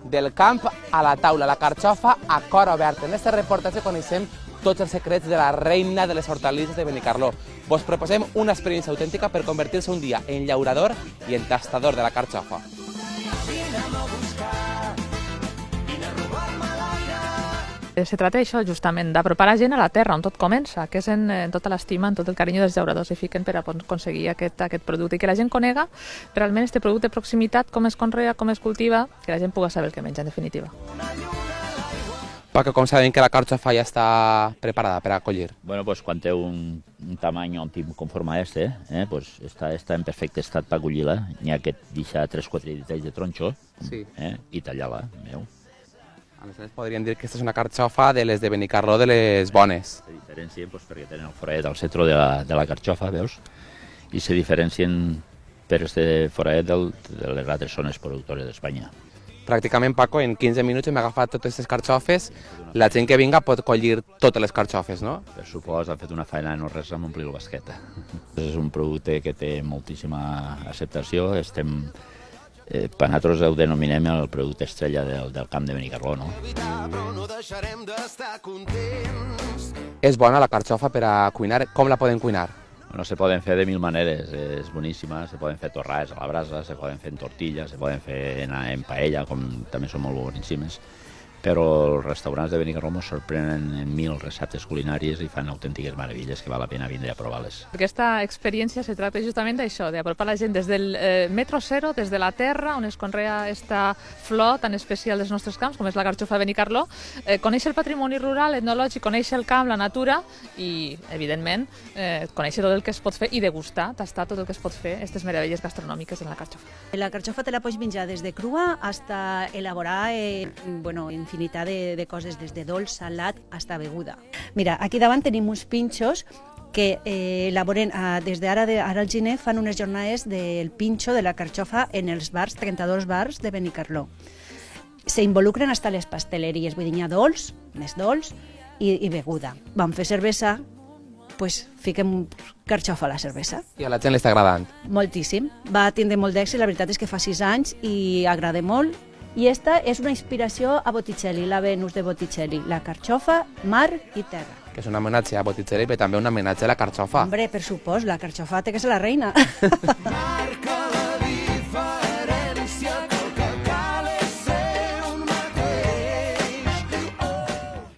del camp a la taula, la carxofa a cor obert. En aquest reportatge coneixem tots els secrets de la reina de les hortalisses de Benicarló. Vos proposem una experiència autèntica per convertir-se un dia en llaurador i en tastador de la carxofa. Se tracta d'això, justament, d'apropar la gent a la terra, on tot comença, que és en tota l'estima, en tot el carinyo dels llauradors que fiquen per aconseguir aquest producte i que la gent conega realment aquest producte de proximitat, com es conrea, com es cultiva, que la gent pugui saber el que menja, en definitiva. Perquè com sabem que la carxofa ja està preparada per a collir? Bueno, pues quan té un tamany òptim conforme a pues està en perfecte estat per collir-la. N'hi ha que deixar 3-4 dies de tronxo i tallar-la. A més, podríem dir que aquesta és una carxofa de les de Benicarló, de les bones. Se diferencien perquè tenen el foradet al centre de la carxofa, veus? I se diferencien per este foradet de les altres zones productores d'Espanya. Pràcticament, Paco, en 15 minuts hem agafat totes aquestes carxofes. La gent que vinga pot collir totes les carxofes, no? Per supòs, han fet una feina no res amb omplir la basqueta. És un producte que té moltíssima acceptació. Per nosaltres ho denominem el producte estrella del camp de Benicarló, no? És bona la carxofa per a cuinar. Com la podem cuinar? Bueno, se poden fer de mil maneres, és boníssima, se poden fer torrades a la brasa, se poden fer en tortillas, se poden fer en paella, com també són molt boníssimes. Però els restaurants de Benicarló ens sorprenen en 1000 receptes culinàries i fan autèntiques meravelles que val la pena vindre a provar-les. Aquesta experiència se tracta justament d'això, d'apropar la gent des del metro zero, des de la terra, on es conrea aquesta flor tan especial dels nostres camps, com és la carxofa de Benicarló, conèixer el patrimoni rural, etnològic, conèixer el camp, la natura i, evidentment, conèixer tot el que es pot fer i degustar, tastar tot el que es pot fer, aquestes meravelles gastronòmiques en la carxofa. La carxofa te la pots menjar des de crua hasta elaborar infinitat de coses, des de dolç, salat, hasta beguda. Mira, aquí davant tenim uns pinxos que elaboren, des d'ara al gener, fan unes jornades del pinxo de la carxofa en els bars, 32 bars de Benicarló. S'involucren hasta les pasteleries, vull dir, hi ha dolç, més dolç i beguda. Vam fer cervesa, doncs fiquem carxofa a la cervesa. I a la gent li està agradant? Moltíssim. Va tindre molt d'èxit, la veritat és que fa 6 anys i agrada molt. I esta és una inspiració a Botticelli, la Venus de Botticelli, la carxofa, mar i terra. Que és un homenatge a Botticelli, però també un homenatge a la carxofa. Hombre, per supòs, la carxofa té que ser la reina.